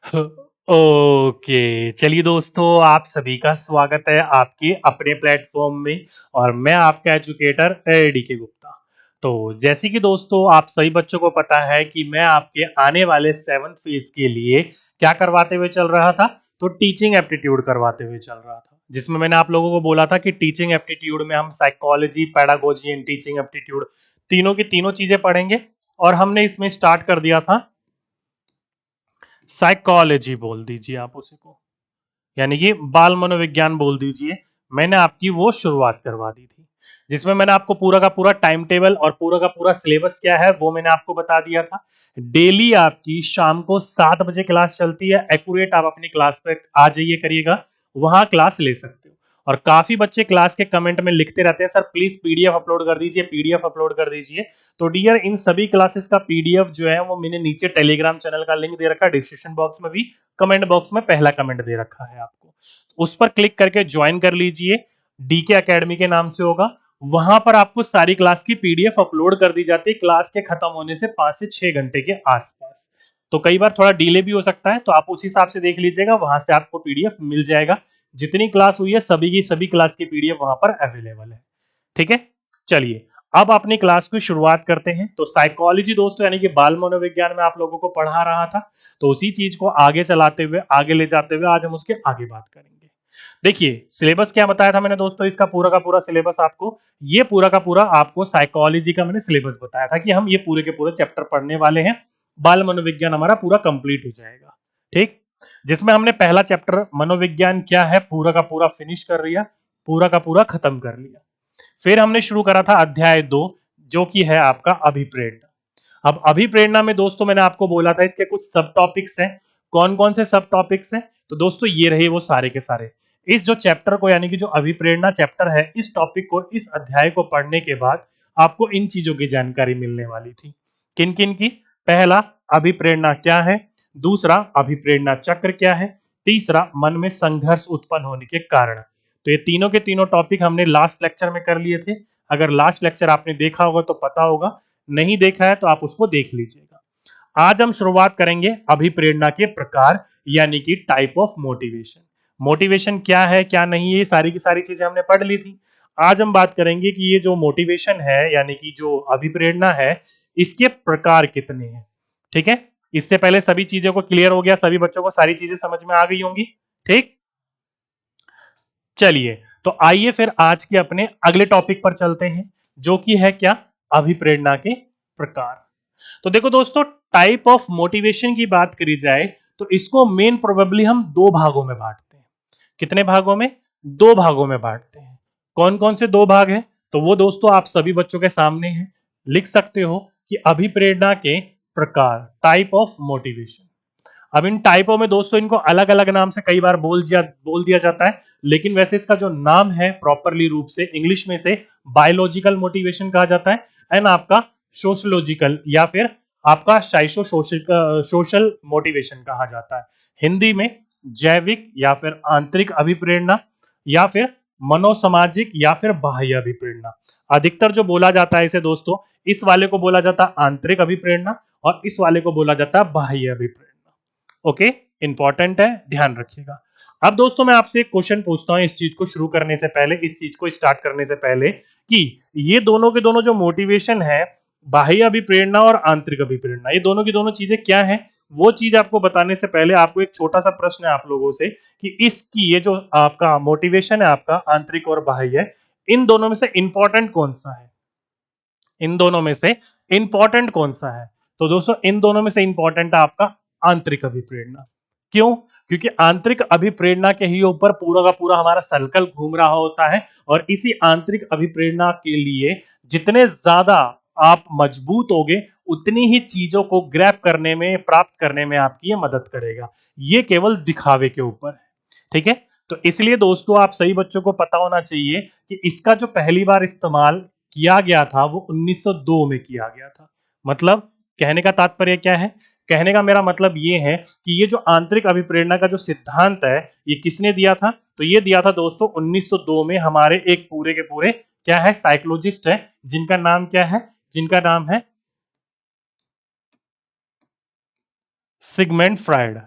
Okay, चलिए दोस्तों, आप सभी का स्वागत है आपके अपने प्लेटफॉर्म में। और मैं आपका एजुकेटर डी के गुप्ता। तो जैसे कि दोस्तों आप सभी बच्चों को पता है कि मैं आपके आने वाले 7th फेज के लिए क्या करवाते हुए चल रहा था। तो टीचिंग एप्टीट्यूड करवाते हुए चल रहा था, जिसमें मैंने आप लोगों को बोला था कि टीचिंग एप्टीट्यूड में हम psychology, pedagogy and teaching aptitude तीनों की तीनों चीजें पढ़ेंगे। और हमने इसमें स्टार्ट कर दिया था साइकोलॉजी, बोल दीजिए आप उसी को, यानी कि बाल मनोविज्ञान बोल दीजिए। मैंने आपकी वो शुरुआत करवा दी थी, जिसमें मैंने आपको पूरा का पूरा टाइम टेबल और पूरा का पूरा सिलेबस क्या है वो मैंने आपको बता दिया था। डेली आपकी शाम को 7 बजे क्लास चलती है, एक्यूरेट आप अपनी क्लास पे आ जाइए करिएगा, वहां क्लास ले सकते हो। और काफी बच्चे क्लास के कमेंट में लिखते रहते हैं, सर प्लीज पीडीएफ अपलोड कर दीजिए, पीडीएफ अपलोड कर दीजिए। तो डियर, इन सभी क्लासेस का पीडीएफ जो है वो मैंने नीचे टेलीग्राम चैनल का लिंक दे रखा है, डिस्क्रिप्शन बॉक्स में भी, कमेंट बॉक्स में पहला कमेंट दे रखा है आपको, उस पर क्लिक करके ज्वाइन कर लीजिए। डीके एकेडमी के नाम से होगा। वहां पर आपको सारी क्लास की पीडीएफ अपलोड कर दी जाती है क्लास के खत्म होने से 5 से 6 घंटे के आसपास। तो कई बार थोड़ा डिले भी हो सकता है, तो आप उस हिसाब से देख लीजिएगा, वहां से आपको पीडीएफ मिल जाएगा। जितनी क्लास हुई है सभी की सभी क्लास की पीडीएफ वहां पर अवेलेबल है। ठीक है, चलिए अब अपनी क्लास की शुरुआत करते हैं। तो साइकोलॉजी दोस्तों, यानी कि बाल मनोविज्ञान में आप लोगों को पढ़ा रहा था, तो उसी चीज को आगे चलाते हुए, आगे ले जाते हुए आज हम उसके आगे बात करेंगे। देखिए सिलेबस क्या बताया था मैंने दोस्तों, इसका पूरा का पूरा सिलेबस आपको, ये पूरा का पूरा आपको साइकोलॉजी का मैंने सिलेबस बताया था कि हम ये पूरे के पूरे चैप्टर पढ़ने वाले हैं। बाल मनोविज्ञान हमारा पूरा कंप्लीट हो जाएगा। ठीक, जिसमें हमने पहला चैप्टर मनोविज्ञान क्या है पूरा का पूरा फिनिश कर लिया, पूरा का पूरा खत्म कर लिया। फिर हमने शुरू करा था अध्याय 2, जो कि है आपका अभिप्रेरणा। अब अभिप्रेरणा में दोस्तों मैंने आपको बोला था इसके कुछ सब टॉपिक्स हैं। कौन कौन से सब टॉपिक्स हैं? तो दोस्तों ये रहे वो सारे के सारे। इस जो चैप्टर को, यानी कि जो अभिप्रेरणा चैप्टर है, इस टॉपिक को, इस अध्याय को पढ़ने के बाद आपको इन चीजों की जानकारी मिलने वाली थी। किन किन की? पहला, अभिप्रेरणा क्या है। दूसरा, अभिप्रेरणा चक्र क्या है। तीसरा, मन में संघर्ष उत्पन्न होने के कारण। तो ये तीनों के तीनों टॉपिक हमने लास्ट लेक्चर में कर लिए थे। अगर लास्ट लेक्चर आपने देखा होगा तो पता होगा, नहीं देखा है तो आप उसको देख लीजिएगा। आज हम शुरुआत करेंगे अभिप्रेरणा के प्रकार, यानी कि टाइप ऑफ मोटिवेशन। मोटिवेशन क्या है क्या नहीं है, ये सारी की सारी चीजें हमने पढ़ ली थी। आज हम बात करेंगे कि ये जो मोटिवेशन है, यानी कि जो अभिप्रेरणा है, इसके प्रकार कितने हैं। ठीक है, इससे पहले सभी चीजों को क्लियर हो गया, सभी बच्चों को सारी चीजें समझ में आ गई होंगी। ठीक, चलिए तो आइए फिर आज के अपने अगले टॉपिक पर चलते हैं, जो कि है क्या? अभिप्रेरणा के प्रकार। तो देखो दोस्तों, टाइप ऑफ मोटिवेशन की बात करी जाए तो इसको मेन प्रोबेबली हम दो भागों में बांटते हैं। कितने भागों में? दो भागों में बांटते हैं। कौन कौन से दो भाग हैं? तो वो दोस्तों आप सभी बच्चों के सामने हैं, लिख सकते हो कि अभिप्रेरणा के प्रकार, टाइप ऑफ मोटिवेशन। अब इन टाइपों में दोस्तों इनको अलग अलग नाम से कई बार बोल दिया जाता है, लेकिन वैसे इसका जो नाम है प्रॉपरली रूप से इंग्लिश में से बायोलॉजिकल मोटिवेशन कहा जाता है, एंड आपका सोशलॉजिकल या फिर आपका साइको सोशल मोटिवेशन कहा जाता है। हिंदी में जैविक या फिर आंतरिक अभिप्रेरणा, या फिर मनोसामाजिक या फिर बाह्य अभिप्रेरणा। अधिकतर जो बोला जाता है इसे दोस्तों, इस वाले को बोला जाता है आंतरिक अभिप्रेरणा और इस वाले को बोला जाता है बाह्य अभिप्रेरणा। ओके, इंपॉर्टेंट है, ध्यान रखिएगा। अब दोस्तों मैं आपसे एक क्वेश्चन पूछता हूं इस चीज को शुरू करने से पहले, इस चीज को स्टार्ट करने से पहले, कि ये दोनों के दोनों जो मोटिवेशन है, बाह्य अभिप्रेरणा और आंतरिक अभिप्रेरणा, ये दोनों की दोनों चीजें क्या है, वो चीज आपको बताने से पहले आपको एक छोटा सा प्रश्न है आप लोगों से, कि इसकी ये जो आपका मोटिवेशन है, आपका आंतरिक और बाह्य, इन दोनों में से इंपॉर्टेंट कौन सा है? इन दोनों में से इंपॉर्टेंट कौन सा है? तो दोस्तों इन दोनों में से इंपॉर्टेंट है आपका आंतरिक अभिप्रेरणा। क्यों? क्योंकि आंतरिक अभिप्रेरणा के ही ऊपर पूरा का पूरा हमारा सर्कल घूम रहा होता है, और इसी आंतरिक अभिप्रेरणा के लिए जितने ज्यादा आप मजबूत होगे, उतनी ही चीजों को ग्रैब करने में, प्राप्त करने में आपकी ये मदद करेगा। ये केवल दिखावे के ऊपर है। ठीक है, तो इसलिए दोस्तों आप सही बच्चों को पता होना चाहिए कि इसका जो पहली बार इस्तेमाल किया गया था वो 1902 में किया गया था। मतलब कहने का तात्पर्य क्या है? कहने का मेरा मतलब ये है कि ये जो आंतरिक अभिप्रेरणा का जो सिद्धांत है, ये किसने दिया था? तो ये दिया था दोस्तों 1902 में हमारे एक पूरे के पूरे क्या है, साइकोलॉजिस्ट है, जिनका नाम क्या है? जिनका नाम है सिगमेंट फ्राइड।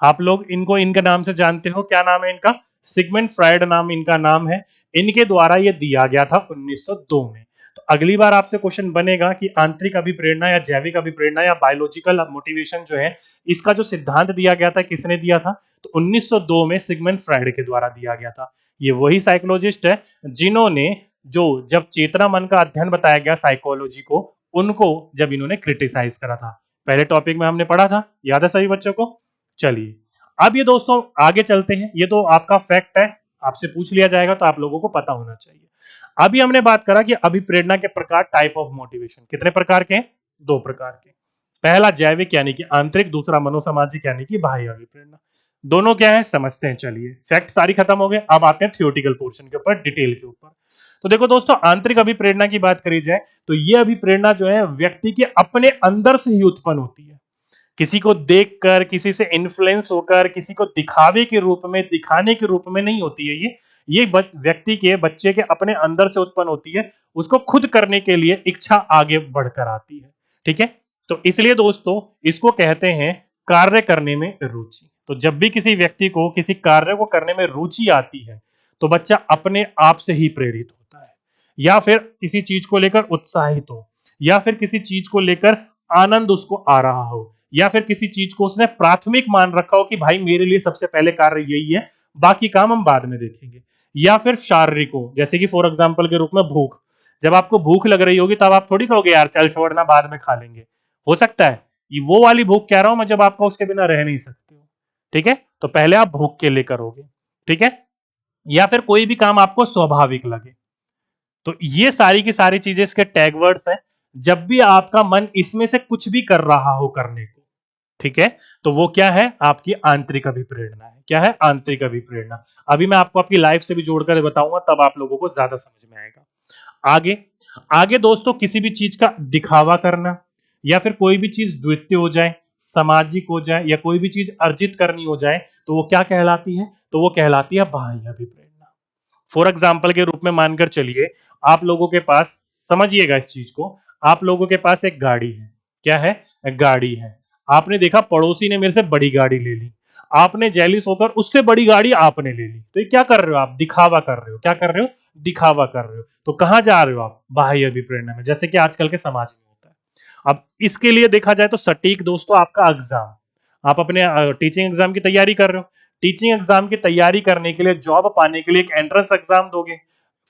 आप लोग इनको इनके नाम से जानते हो, क्या नाम है इनका? सिगमंड फ्रायड नाम इनका नाम है। इनके द्वारा ये दिया गया था 1902 में। तो अगली बार आपसे क्वेश्चन बनेगा कि आंतरिक अभिप्रेरणा या जैविक अभिप्रेरणा या बायोलॉजिकल मोटिवेशन जो है, इसका जो सिद्धांत दिया गया था किसने दिया था? तो 1902 में सिगमंड फ्रायड के द्वारा दिया गया था। ये वही साइकोलॉजिस्ट है जिन्होंने जो जब चेतना मन का अध्ययन बताया गया साइकोलॉजी को, उनको जब इन्होंने क्रिटिसाइज करा था। पहले टॉपिक में हमने पढ़ा था, याद है सभी बच्चों को? चलिए अब ये दोस्तों आगे चलते हैं। ये तो आपका फैक्ट है, आपसे पूछ लिया जाएगा तो आप लोगों को पता होना चाहिए। अभी हमने बात करा कि अभिप्रेरणा के प्रकार, टाइप ऑफ मोटिवेशन, कितने प्रकार के? दो प्रकार के। पहला जैविक यानी कि आंतरिक, दूसरा मनोसामाजिक यानी कि बाह्य अभिप्रेरणा। दोनों क्या है समझते हैं। चलिए फैक्ट सारी खत्म हो गए, अब आते हैं थियोरेटिकल पोर्शन के ऊपर, डिटेल के ऊपर। तो देखो दोस्तों, आंतरिक अभिप्रेरणा की बात करी जाए तो यह अभिप्रेरणा जो है व्यक्ति के अपने अंदर से ही उत्पन्न होती है। किसी को देखकर, किसी से इन्फ्लुएंस होकर, किसी को दिखावे के रूप में, दिखाने के रूप में नहीं होती है ये व्यक्ति के, बच्चे के अपने अंदर से उत्पन्न होती है। उसको खुद करने के लिए इच्छा आगे बढ़कर आती है। ठीक है, तो इसलिए दोस्तों इसको कहते हैं कार्य करने में रुचि। तो जब भी किसी व्यक्ति को किसी कार्य को करने में रुचि आती है तो बच्चा अपने आप से ही प्रेरित होता है, या फिर किसी चीज को लेकर उत्साहित हो, या फिर किसी चीज को लेकर आनंद उसको आ रहा हो, या फिर किसी चीज को उसने प्राथमिक मान रखा हो कि भाई मेरे लिए सबसे पहले कार्य यही है, बाकी काम हम बाद में देखेंगे। या फिर शारीरिक हो, जैसे कि फॉर एग्जांपल के रूप में भूख। जब आपको भूख लग रही होगी तब आप थोड़ी कहोगे यार चल छोड़ना बाद में खा लेंगे। हो सकता है ये वो वाली भूख कह रहा हूं मैं जब आपका उसके बिना रह नहीं सकते हो। ठीक है, तो पहले आप भूख के लिए करोगे। ठीक है, या फिर कोई भी काम आपको स्वाभाविक लगे। तो ये सारी की सारी चीजें इसके टैग वर्ड्स हैं। जब भी आपका मन इसमें से कुछ भी कर रहा हो करने को, ठीक है, तो वो क्या है? आपकी आंतरिक अभिप्रेरणा है। क्या है? आंतरिक अभिप्रेरणा। अभी मैं आपको आपकी लाइफ से भी जोड़कर बताऊंगा, तब आप लोगों को ज्यादा समझ में आएगा। आगे आगे दोस्तों, किसी भी चीज का दिखावा करना, या फिर कोई भी चीज द्वितीय हो जाए, सामाजिक हो जाए, या कोई भी चीज अर्जित करनी हो जाए, तो वो क्या कहलाती है? तो वो कहलाती है बाह्य अभिप्रेरणा। फॉर एग्जाम्पल के रूप में मानकर चलिए, आप लोगों के पास, समझिएगा इस चीज को, आप लोगों के पास एक गाड़ी है। क्या है? गाड़ी है। आपने देखा पड़ोसी ने मेरे से बड़ी गाड़ी ले ली, आपने जेलिस होकर उससे बड़ी गाड़ी आपने ले ली, तो ये क्या कर रहे हो आप? दिखावा कर रहे हो। क्या कर रहे हो? दिखावा कर रहे हो। तो कहां जा रहे हो आप? बाह्य अभिप्रेरणा में, जैसे कि आजकल के समाज में होता है। अब इसके लिए देखा जाए तो सटीक दोस्तों आपका एग्जाम, आप अपने टीचिंग एग्जाम की तैयारी कर रहे हो, टीचिंग एग्जाम की तैयारी करने के लिए, जॉब पाने के लिए एक एंट्रेंस एग्जाम दोगे।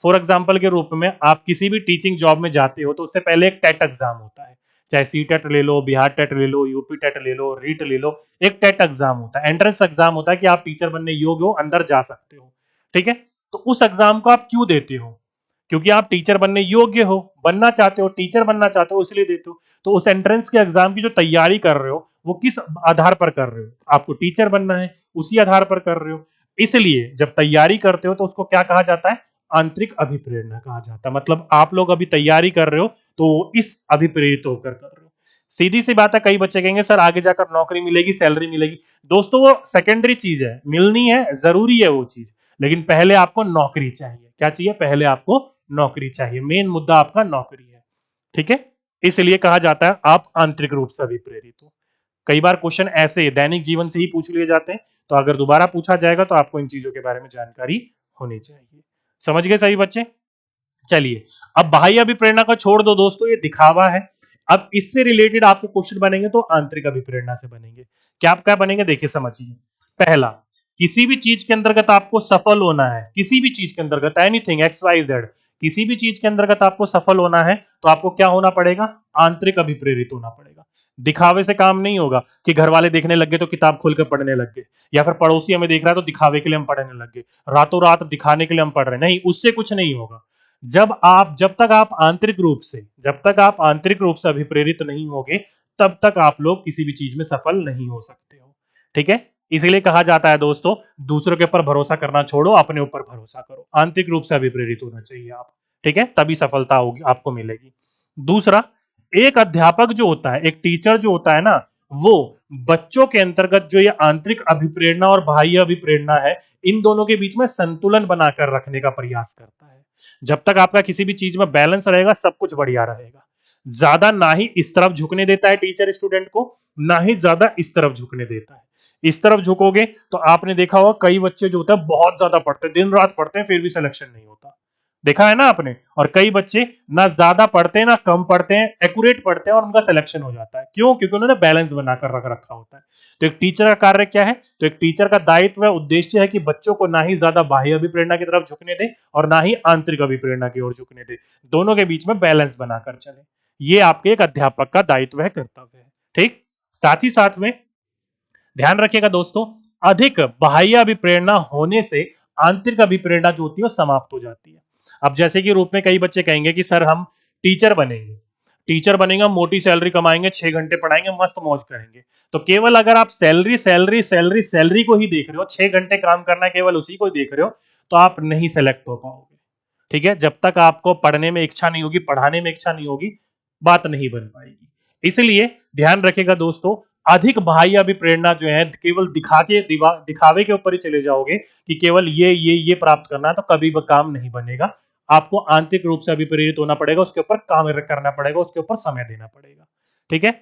फॉर एग्जाम्पल के रूप में आप किसी भी टीचिंग जॉब में जाते हो तो उससे पहले एक टेट एग्जाम होता है, चाहे सी टेट ले लो, बिहार टेट ले लो, यूपी टेट ले लो, रीट ले लो। एक टेट एग्जाम होता है, एंट्रेंस एग्जाम होता है कि आप टीचर बनने योग्य हो, अंदर जा सकते हो। ठीक है, तो उस एग्जाम को आप क्यों देते हो? क्योंकि आप टीचर बनने योग्य हो, बनना चाहते हो, टीचर बनना चाहते हो, इसलिए देते हो। तो उस एंट्रेंस के एग्जाम की जो तैयारी कर रहे हो वो किस आधार पर कर रहे हो? आपको टीचर बनना है, उसी आधार पर कर रहे हो। इसलिए जब तैयारी करते हो तो उसको क्या कहा जाता है? आंतरिक अभिप्रेरणा कहा जाता है। मतलब आप लोग अभी तैयारी कर रहे हो तो इस अभिप्रेरित होकर कर रहे हो। सीधी सी बात है, कई बच्चे कहेंगे सर आगे जाकर नौकरी मिलेगी, सैलरी मिलेगी। दोस्तों वो सेकेंडरी चीज है, मिलनी है, जरूरी है वो चीज, लेकिन पहले आपको नौकरी चाहिए। क्या चाहिए? पहले आपको नौकरी चाहिए। मेन मुद्दा आपका नौकरी है। ठीक है, इसलिए कहा जाता है आप आंतरिक रूप से अभिप्रेरित हो। कई बार क्वेश्चन ऐसे दैनिक जीवन से ही पूछ लिए जाते हैं, तो अगर दोबारा पूछा जाएगा तो आपको इन चीजों के बारे में जानकारी होनी चाहिए। समझ गए सभी बच्चे? चलिए अब बाह्य अभिप्रेरणा को छोड़ दो दोस्तों, ये दिखावा है। अब इससे रिलेटेड आपके क्वेश्चन बनेंगे तो आंतरिक अभिप्रेरणा से बनेंगे। क्या क्या बनेंगे देखिए समझिए। पहला, किसी भी चीज के अंतर्गत आपको सफल होना है, किसी भी चीज के अंतर्गत, एनीथिंग एक्स वाई जेड, किसी भी चीज के अंतर्गत आपको सफल होना है तो आपको क्या होना पड़ेगा? आंतरिक अभिप्रेरित होना पड़ेगा। दिखावे से काम नहीं होगा कि घर वाले देखने लग गए तो किताब खोल कर पढ़ने लग गए, या फिर पड़ोसी हमें देख रहा है तो दिखावे के लिए हम पढ़ने लग गए, रातों रात दिखाने के लिए हम पढ़ रहे हैं। नहीं, उससे कुछ नहीं होगा। जब तक आप आंतरिक रूप से, जब तक आप आंतरिक रूप से अभिप्रेरित नहीं होगे, तब तक आप लोग किसी भी चीज में सफल नहीं हो सकते हो। ठीक है, इसीलिए कहा जाता है दोस्तों, दूसरों के ऊपर भरोसा करना छोड़ो, अपने ऊपर भरोसा करो। आंतरिक रूप से अभिप्रेरित होना चाहिए आप। ठीक है, तभी सफलता होगी, आपको मिलेगी। दूसरा, एक अध्यापक जो होता है, एक टीचर जो होता है ना, वो बच्चों के अंतर्गत जो ये आंतरिक अभिप्रेरणा और बाह्य अभिप्रेरणा है, इन दोनों के बीच में संतुलन बनाकर रखने का प्रयास करता है। जब तक आपका किसी भी चीज में बैलेंस रहेगा, सब कुछ बढ़िया रहेगा। ज्यादा ना ही इस तरफ झुकने देता है टीचर स्टूडेंट को, ना ही ज्यादा इस तरफ झुकने देता है। इस तरफ झुकोगे तो आपने देखा होगा कई बच्चे जो होते हैं बहुत ज्यादा पढ़ते हैं, दिन रात पढ़ते हैं, फिर भी सिलेक्शन नहीं होता। देखा है ना आपने। और कई बच्चे ना ज्यादा पढ़ते हैं ना कम पढ़ते हैं, एक्यूरेट पढ़ते हैं और उनका सिलेक्शन हो जाता है। क्यों? क्योंकि उन्होंने बैलेंस बनाकर रख रखा होता है। तो एक टीचर का कार्य क्या है? तो एक टीचर का दायित्व है, उद्देश्य है कि बच्चों को ना ही ज्यादा बाह्य अभिप्रेरणा की तरफ झुकने दे और ना ही आंतरिक अभिप्रेरणा की ओर झुकने दे, दोनों के बीच में बैलेंस बनाकर चले। ये आपके एक अध्यापक का दायित्व है, कर्तव्य है। ठीक। साथ ही साथ में ध्यान रखिएगा दोस्तों, अधिक बाह्य अभिप्रेरणा होने से आंतरिक अभिप्रेरणा जो होती है वो समाप्त हो जाती है। अब जैसे कि रूप में कई बच्चे कहेंगे कि सर हम टीचर बनेंगे, टीचर बनेंगे, मोटी सैलरी कमाएंगे, 6 घंटे पढ़ाएंगे, मस्त मौज करेंगे। तो केवल अगर आप सैलरी सैलरी सैलरी सैलरी को ही देख रहे हो, 6 घंटे काम करना है केवल उसी को देख रहे हो, तो आप नहीं सेलेक्ट हो पाओगे। ठीक है। जब तक आपको पढ़ने में इच्छा नहीं होगी, पढ़ाने में इच्छा नहीं होगी, बात नहीं बन पाएगी। इसलिए ध्यान रखिएगा दोस्तों, अधिक बाह्य अभिप्रेरणा जो है केवल दिखावे के ऊपर ही चले जाओगे कि केवल ये प्राप्त करना है, तो कभी भी काम नहीं बनेगा। आपको आंतरिक रूप से अभिप्रेरित होना पड़ेगा, उसके ऊपर काम करना पड़ेगा, उसके ऊपर समय देना पड़ेगा। ठीक है।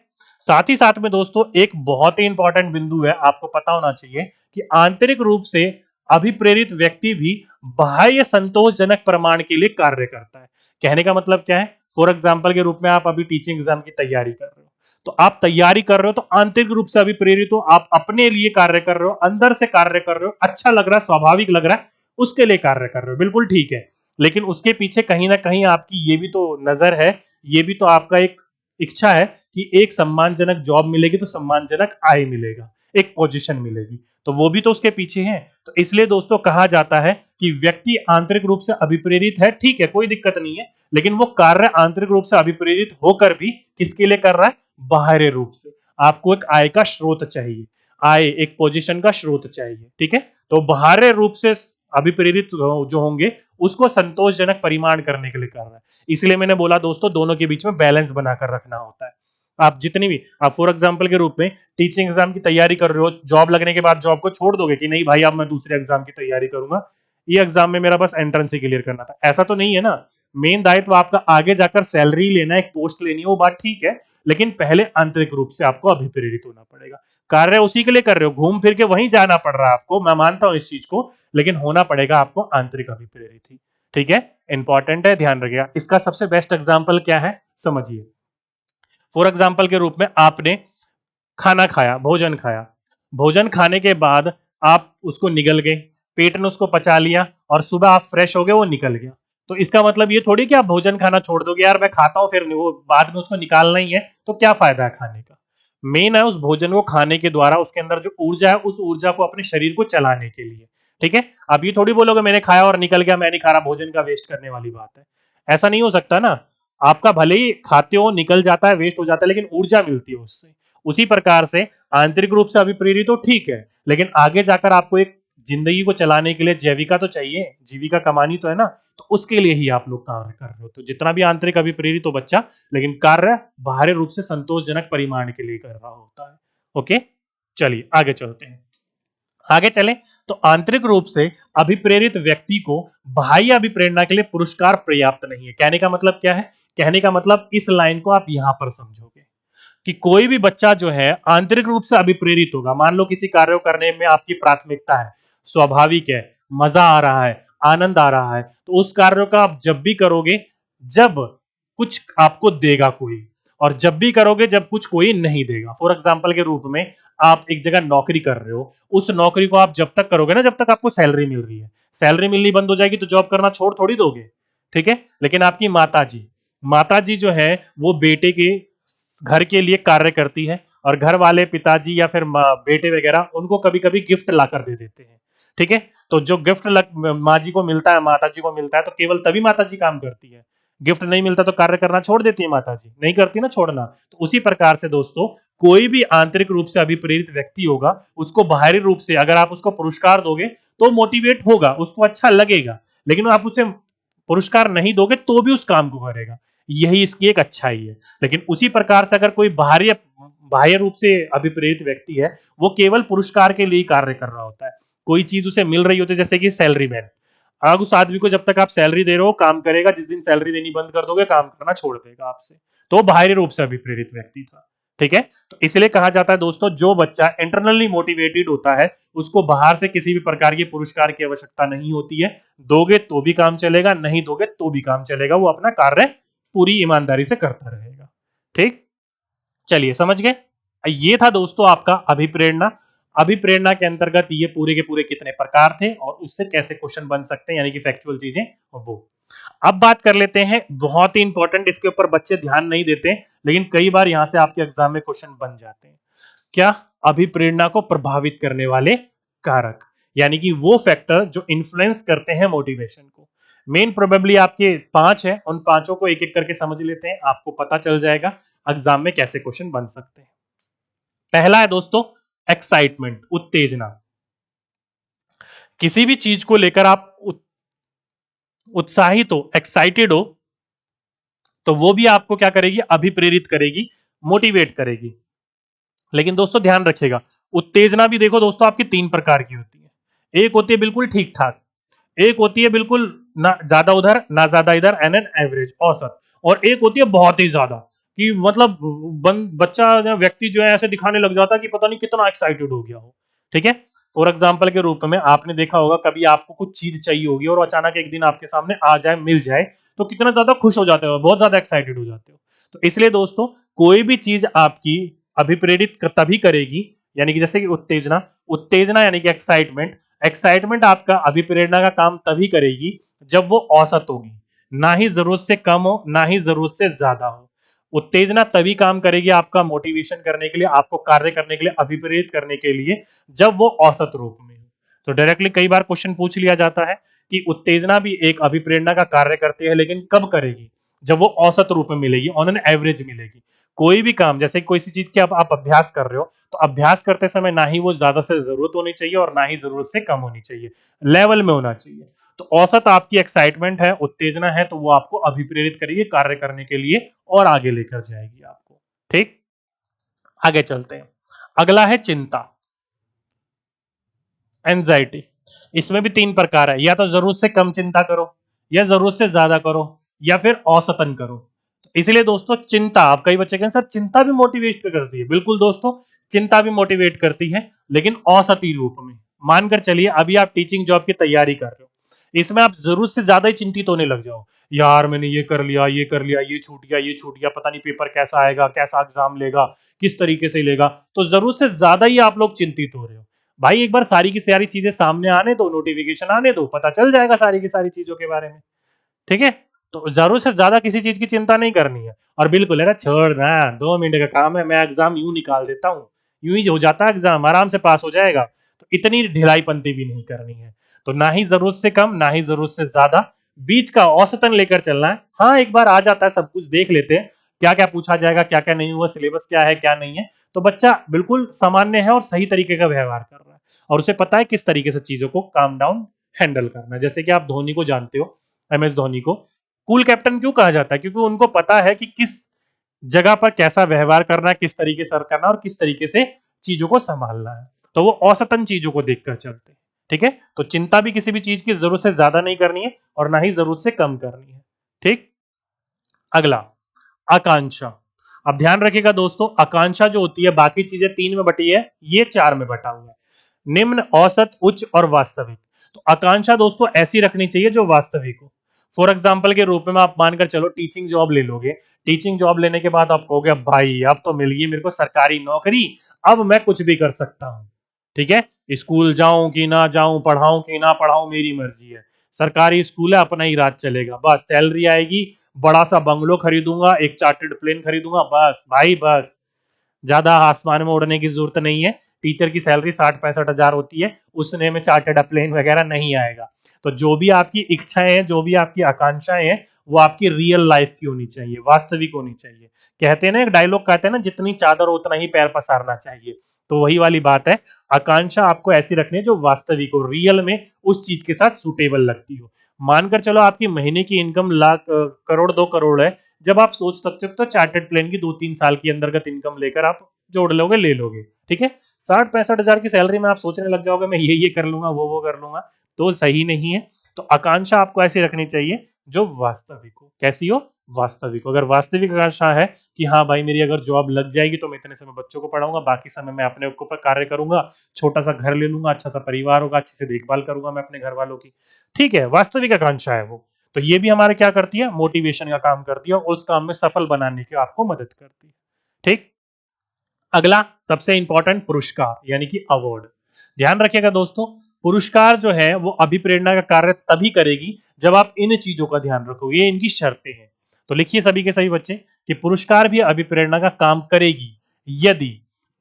साथ ही साथ में दोस्तों एक बहुत ही इंपॉर्टेंट बिंदु है, आपको पता होना चाहिए कि आंतरिक रूप से अभिप्रेरित व्यक्ति भी बाह्य संतोषजनक प्रमाण के लिए कार्य करता है। कहने का मतलब क्या है? फॉर एग्जाम्पल के रूप में आप अभी टीचिंग एग्जाम की तैयारी कर रहे हो, तो आप तैयारी कर रहे हो तो आंतरिक रूप से अभिप्रेरित हो, आप अपने लिए कार्य कर रहे हो, अंदर से कार्य कर रहे हो, अच्छा लग रहा है, स्वाभाविक लग रहा है, उसके लिए कार्य कर रहे हो, बिल्कुल ठीक है। लेकिन उसके पीछे कहीं ना कहीं आपकी ये भी तो नजर है, ये भी तो आपका एक इच्छा है कि एक सम्मानजनक जॉब मिलेगी तो सम्मानजनक आय मिलेगा, एक पोजीशन मिलेगी, तो वो भी तो उसके पीछे है। तो इसलिए दोस्तों कहा जाता है कि व्यक्ति आंतरिक रूप से अभिप्रेरित है, ठीक है, कोई दिक्कत नहीं है, लेकिन वो कार्य आंतरिक रूप से अभिप्रेरित होकर भी किसके लिए कर रहा है? बाहरी रूप से। आपको एक आय का स्रोत चाहिए, आय एक पोजीशन का स्रोत चाहिए। ठीक है। तो बाहरी रूप से अभिप्रेरित जो होंगे उसको संतोषजनक परिमाण करने के लिए कर रहा है। इसलिए मैंने बोला दोस्तों दोनों के बीच में बैलेंस बनाकर रखना होता है। आप जितनी भी, आप फॉर एग्जाम्पल के रूप में टीचिंग एग्जाम की तैयारी कर रहे हो, जॉब लगने के बाद जॉब को छोड़ दोगे कि नहीं भाई अब मैं दूसरे एग्जाम की तैयारी करूंगा, ये एग्जाम में मेरा बस एंट्रेंस ही क्लियर करना था, ऐसा तो नहीं है ना। मेन दायित्व आपका आगे जाकर सैलरी लेना, एक पोस्ट लेनी है, वो बात ठीक है, लेकिन पहले आंतरिक रूप से आपको अभिप्रेरित होना पड़ेगा। कार्य उसी के लिए कर रहे हो, घूम फिर के वहीं जाना पड़ रहा है आपको, मैं मानता हूं इस चीज को, लेकिन होना पड़ेगा आपको आंतरिक अभिप्रेरित ही। ठीक है। इंपॉर्टेंट है, ध्यान रखिएगा। इसका सबसे बेस्ट एग्जाम्पल क्या है समझिए। फॉर एग्जाम्पल के रूप में आपने खाना खाया, भोजन खाया, भोजन खाने के बाद आप उसको निगल गए, पेट ने उसको पचा लिया और सुबह आप फ्रेश हो गए, वो निकल गया। तो इसका मतलब ये थोड़ी कि आप भोजन खाना छोड़ दोगे, यार मैं खाता हूं फिर वो बाद में उसको निकालना ही है, तो क्या फायदा है खाने का। मेन है उस भोजन को खाने के द्वारा उसके अंदर जो ऊर्जा है, उस ऊर्जा को अपने शरीर को चलाने के लिए। ठीक है। अब ये थोड़ी बोलोगे मैंने खाया और निकल गया, मैं नहीं खा रहा, भोजन का वेस्ट करने वाली बात है। ऐसा नहीं हो सकता ना। आपका भले ही खाते हो निकल जाता है, वेस्ट हो जाता है, लेकिन ऊर्जा मिलती है उससे। उसी प्रकार से आंतरिक रूप से अभिप्रेरित हो, ठीक है, लेकिन आगे जाकर आपको एक जिंदगी को चलाने के लिए जैविका तो चाहिए, जीविका कमानी तो है ना, तो उसके लिए ही आप लोग कार्य कर रहे हो। तो जितना भी आंतरिक अभिप्रेरित हो बच्चा, लेकिन कार्य बाहरी रूप से संतोषजनक परिमाण के लिए कर रहा होता है। ओके, चलिए आगे चलते हैं। आगे चले तो आंतरिक रूप से अभिप्रेरित व्यक्ति को बाह्य अभिप्रेरणा के लिए पुरस्कार पर्याप्त नहीं है। कहने का मतलब क्या है? कहने का मतलब इस लाइन को आप यहां पर समझोगे कि कोई भी बच्चा जो है आंतरिक रूप से अभिप्रेरित होगा, मान लो किसी कार्य को करने में आपकी प्राथमिकता है, स्वाभाविक है, मजा आ रहा है, आनंद आ रहा है, तो उस कार्य का आप जब भी करोगे जब कुछ आपको देगा कोई, और जब भी करोगे जब कुछ कोई नहीं देगा। फॉर एग्जाम्पल के रूप में आप एक जगह नौकरी कर रहे हो, उस नौकरी को आप जब तक करोगे ना जब तक आपको सैलरी मिल रही है, सैलरी मिलनी बंद हो जाएगी तो जॉब करना छोड़ थोड़ी दोगे। ठीक है। लेकिन आपकी माता जी जो है वो बेटे के घर के लिए कार्य करती है, और घर वाले पिताजी या फिर बेटे वगैरह उनको कभी कभी गिफ्ट ला कर दे देते हैं। ठीक है। तो जो गिफ्ट माँ जी को मिलता है, माता जी को मिलता है, तो केवल तभी माता जी काम करती है। गिफ्ट नहीं मिलता तो कार्य करना छोड़ देती है माता जी, नहीं करती ना छोड़ना। तो उसी प्रकार से दोस्तों कोई भी आंतरिक रूप से अभिप्रेरित व्यक्ति होगा, उसको बाहरी रूप से अगर आप उसको पुरस्कार दोगे तो मोटिवेट होगा, उसको अच्छा लगेगा, लेकिन आप उसे पुरस्कार नहीं दोगे तो भी उस काम को करेगा। यही इसकी एक अच्छाई है। लेकिन उसी प्रकार से अगर कोई बाह्य रूप से अभिप्रेरित व्यक्ति है, वो केवल पुरस्कार के लिए कार्य कर रहा होता है, कोई चीज उसे मिल रही होती है, जैसे कि सैलरी मैन, अब उस आदमी को जब तक आप सैलरी दे रहे हो काम करेगा, जिस दिन सैलरी देनी बंद कर दोगे काम करना छोड़ देगा आपसे। तो बाहरी रूप से अभिप्रेरित व्यक्ति था। ठीक है, तो इसलिए कहा जाता है दोस्तों, जो बच्चा इंटरनली मोटिवेटेड होता है उसको बाहर से किसी भी प्रकार के पुरस्कार की आवश्यकता नहीं होती है। दोगे तो भी काम चलेगा, नहीं दोगे तो भी काम चलेगा, वो अपना कार्य पूरी ईमानदारी से करता रहेगा। ठीक, चलिए समझ गए। ये था दोस्तों आपका अभिप्रेरणा। अभिप्रेरणा के अंतर्गत ये पूरे के पूरे कितने प्रकार थे और उससे कैसे क्वेश्चन बन सकते हैं, यानी कि फैक्चुअल चीजें वो। अब बात कर लेते हैं, बहुत ही इंपॉर्टेंट, इसके ऊपर बच्चे ध्यान नहीं देते लेकिन कई बार यहां से आपके एग्जाम में क्वेश्चन बन जाते हैं। क्या? अभिप्रेरणा को प्रभावित करने वाले कारक, यानी कि वो फैक्टर जो इन्फ्लुएंस करते हैं मोटिवेशन को। मेन प्रोबेबली आपके 5 है, उन पांचों को एक एक करके समझ लेते हैं, आपको पता चल जाएगा एग्जाम में कैसे क्वेश्चन बन सकते हैं। पहला है दोस्तों एक्साइटमेंट, उत्तेजना। किसी भी चीज को लेकर आप उत्साहित हो, एक्साइटेड हो, तो वो भी आपको क्या करेगी? अभिप्रेरित करेगी, मोटिवेट करेगी। लेकिन दोस्तों ध्यान रखिएगा, उत्तेजना भी देखो दोस्तों आपकी 3 प्रकार की होती है। एक होती है बिल्कुल ठीक ठाक, एक होती है बिल्कुल ना ज्यादा उधर ना ज्यादा इधर, एन एन एवरेज, औसत, और एक होती है बहुत ही ज्यादा, कि मतलब बच्चा व्यक्ति जो है ऐसे दिखाने लग जाता है कि पता नहीं कितना एक्साइटेड हो गया हो। ठीक है, फॉर एग्जाम्पल के रूप में आपने देखा होगा कभी आपको कुछ चीज चाहिए होगी और अचानक एक दिन आपके सामने आ जाए, मिल जाए, तो कितना ज्यादा खुश हो जाते हो, बहुत ज्यादा एक्साइटेड हो जाते हो। तो इसलिए दोस्तों कोई भी चीज आपकी अभिप्रेरित तभी करेगी, यानी कि जैसे कि उत्तेजना, उत्तेजना यानी कि एक्साइटमेंट, एक्साइटमेंट आपका अभिप्रेरणा का काम तभी करेगी जब वो औसत होगी, ना ही जरूरत से कम हो ना ही जरूरत से ज्यादा हो। उत्तेजना तभी काम करेगी आपका मोटिवेशन करने के लिए, आपको कार्य करने के लिए, अभिप्रेरित करने के लिए, जब वो औसत रूप में हो। तो डायरेक्टली कई बार क्वेश्चन पूछ लिया जाता है कि उत्तेजना भी एक अभिप्रेरणा का कार्य करती है, लेकिन कब करेगी? जब वो औसत रूप में मिलेगी, ऑन एन एवरेज मिलेगी। कोई भी काम, जैसे कोई सी चीज की आप अभ्यास कर रहे हो, तो अभ्यास करते समय ना ही वो ज्यादा से जरूरत होनी चाहिए और ना ही जरूरत से कम होनी चाहिए, लेवल में होना चाहिए। तो औसत आपकी एक्साइटमेंट है, उत्तेजना है, तो वो आपको अभिप्रेरित करेगी कार्य करने के लिए और आगे लेकर जाएगी आपको। ठीक, आगे चलते हैं। अगला है चिंता, एंजाइटी। इसमें भी 3 प्रकार है, या तो जरूरत से कम चिंता करो, या जरूरत से ज्यादा करो, या फिर औसतन करो। इसलिए दोस्तों चिंता, आप कई बच्चे कहें सर चिंता भी मोटिवेट करती है, बिल्कुल दोस्तों, चिंता भी मोटिवेट करती है, लेकिन औसती रूप में। मानकर चलिए अभी आप टीचिंग जॉब की तैयारी कर रहे हो, इसमें आप जरूरत से ज्यादा ही चिंतित होने लग जाओ, यार मैंने ये कर लिया, ये कर लिया, ये छूट गया, ये छूट गया, पता नहीं पेपर कैसा आएगा, कैसा एग्जाम लेगा, किस तरीके से लेगा, तो जरूरत से ज्यादा ही आप लोग चिंतित हो रहे हो। भाई एक बार सारी की सारी चीजें सामने आने दो, नोटिफिकेशन आने दो, पता चल जाएगा सारी की सारी चीजों के बारे में। ठीक है, तो जरूरत से ज्यादा किसी चीज की चिंता नहीं करनी है। और बिल्कुल है ना, छोड़ ना, 2 मिनट का काम है, मैं एग्जाम यूं निकाल देता हूँ, यूं ही हो जाता है एग्जाम, आराम से पास हो जाएगा, तो इतनी ढिलाईपंती भी नहीं करनी है। तो ना ही जरूरत से कम ना ही जरूरत से ज्यादा, बीच का औसतन लेकर चलना है। हाँ एक बार आ जाता है, सब कुछ देख लेते हैं क्या क्या पूछा जाएगा, क्या क्या नहीं हुआ, सिलेबस क्या है क्या नहीं है, तो बच्चा बिल्कुल सामान्य है और सही तरीके का व्यवहार कर रहा है, और उसे पता है किस तरीके से चीजों को काम डाउन हैंडल करना है। जैसे कि आप धोनी को जानते हो, MS धोनी को कूल कैप्टन क्यों कहा जाता है? क्योंकि उनको पता है कि किस जगह पर कैसा व्यवहार करना है, किस तरीके से करना और किस तरीके से चीजों को संभालना है, तो वो औसतन चीजों को देखकर चलते हैं। ठीक है, तो चिंता भी किसी भी चीज की जरूरत से ज्यादा नहीं करनी है और ना ही जरूरत से कम करनी है। ठीक, अगला आकांक्षा। अब ध्यान रखिएगा दोस्तों, आकांक्षा जो होती है, बाकी चीजें 3 में बटी है, ये 4 में बटा हुआ है, निम्न, औसत, उच्च और वास्तविक। तो आकांक्षा दोस्तों ऐसी रखनी चाहिए जो वास्तविक हो। फॉर एग्जाम्पल के रूप में आप मानकर चलो टीचिंग जॉब ले लोगे, टीचिंग जॉब लेने के बाद आप कहोगे अब भाई अब तो मिल गई मेरे को सरकारी नौकरी, अब मैं कुछ भी कर सकता हूं। ठीक है, स्कूल जाऊं कि ना जाऊं, पढ़ाऊं कि ना पढ़ाऊं, मेरी मर्जी है, सरकारी स्कूल है, अपना ही राज चलेगा, बस सैलरी आएगी, बड़ा सा बंगलो खरीदूंगा, एक चार्टर्ड प्लेन खरीदूंगा, बस भाई बस, ज्यादा आसमान में उड़ने की जरूरत नहीं है। टीचर की सैलरी 60-65 हजार होती है, उसने में चार्टर्ड प्लेन वगैरह नहीं आएगा। तो जो भी आपकी इच्छाएं हैं, जो भी आपकी आकांक्षाएं हैं, वो आपकी रियल लाइफ की होनी चाहिए, वास्तविक होनी चाहिए। कहते हैं ना, एक डायलॉग कहते हैं ना, जितनी चादर उतना ही पैर पसारना चाहिए, तो वही वाली बात है। आकांक्षा आपको ऐसी रखनी है जो वास्तविक हो, रियल में उस चीज के साथ सुटेबल लगती हो। मानकर चलो आपकी महीने की इनकम लाख करोड़ 2 करोड़ है, जब आप सोच सकते हो तो चार्टर्ड प्लेन की 2-3 साल की अंतर्गत इनकम लेकर आप जोड़ लोगे, ले लोगे। ठीक है, 60-65 हजार की सैलरी में आप सोचने लग जाओगे मैं ये कर लूंगा, वो कर लूंगा, तो सही नहीं है। तो आकांक्षा आपको ऐसी रखनी चाहिए जो वास्तविक हो, कैसी हो? वास्तविक। अगर वास्तविक आकांक्षा है कि हाँ भाई मेरी अगर जॉब लग जाएगी तो मैं इतने समय बच्चों को पढ़ाऊंगा, बाकी समय मैं अपने ऊपर कार्य करूंगा, छोटा सा घर ले लूंगा, अच्छा सा परिवार होगा, अच्छे से देखभाल करूंगा मैं अपने घर वालों की। ठीक है, वास्तविक आकांक्षा है वो। तो ये भी हमारे क्या करती है, मोटिवेशन का काम करती है और उस काम में सफल बनाने की आपको मदद करती है। ठीक। अगला सबसे इंपॉर्टेंट, पुरस्कार यानी कि अवार्ड। ध्यान रखिएगा दोस्तों, पुरस्कार जो है वो अभिप्रेरणा का कार्य तभी करेगी जब आप इन चीजों का ध्यान रखोगे, ये इनकी शर्तें हैं। तो लिखिए सभी के सभी बच्चे कि पुरस्कार भी अभिप्रेरणा का काम करेगी यदि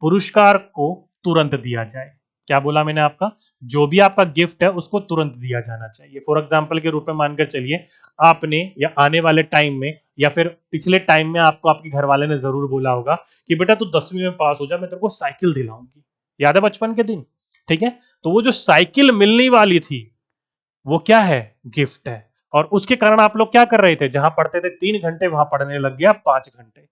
पुरस्कार को तुरंत दिया जाए। क्या बोला मैंने आपका, जो भी आपका गिफ्ट है उसको तुरंत दिया जाना चाहिए। फॉर एग्जाम्पल के रूप में मानकर चलिए आपने या आने वाले टाइम में या फिर पिछले टाइम में आपको आपके घर वाले ने जरूर बोला होगा कि बेटा तू 10वीं में पास हो जा, मैं तेरे को साइकिल दिलाऊंगी। याद है बचपन के दिन? ठीक है, तो वो जो साइकिल मिलने वाली थी वो क्या है, गिफ्ट है। और उसके कारण आप लोग क्या कर रहे थे, जहां पढ़ते थे 3 घंटे वहां पढ़ने लग गया 5 घंटे।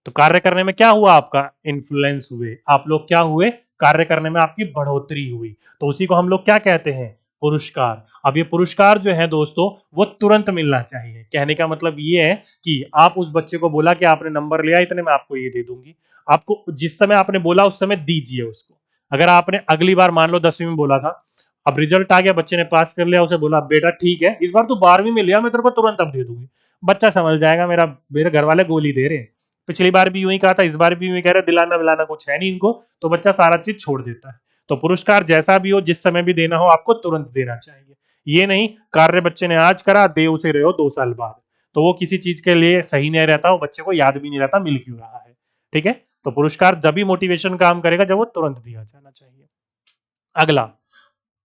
तो कार्य करने में क्या हुआ, आपका इन्फ्लुएंस हुए, आप लोग क्या हुए, कार्य करने में आपकी बढ़ोतरी हुई। तो उसी को हम लोग क्या कहते हैं, पुरस्कार। अब ये पुरस्कार जो है दोस्तों वो तुरंत मिलना चाहिए। कहने का मतलब ये है कि आप उस बच्चे को बोला कि आपने नंबर लिया इतने में आपको ये दे दूंगी, आपको जिस समय आपने बोला उस समय दीजिए उसको। अगर आपने अगली बार मान लो 10वीं में बोला था, अब रिजल्ट आ गया, बच्चे ने पास कर लिया, उसे बोला बेटा ठीक है इस बार तो 12वीं में लिया, मैं तेरे को तुरंत अब दे दूंगी। बच्चा समझ जाएगा मेरा मेरे घर वाले गोली दे रहे हैं, पिछली बार भी यूं ही कहा था, इस बार भी यूं ही कह रहे, दिलाना विलाना कुछ है नहीं इनको, तो बच्चा सारा चीज छोड़ देता है। तो पुरस्कार जैसा भी हो, जिस समय भी देना हो, आपको तुरंत देना चाहिए। ये नहीं कार्य बच्चे ने आज करा, दे उसे रहे हो 2 साल बाद, तो वो किसी चीज के लिए सही नहीं रहता, वो बच्चे को याद भी नहीं रहता मिल क्यों रहा है। ठीक है, तो पुरस्कार जब भी मोटिवेशन काम करेगा जब वो तुरंत दिया जाना चाहिए। अगला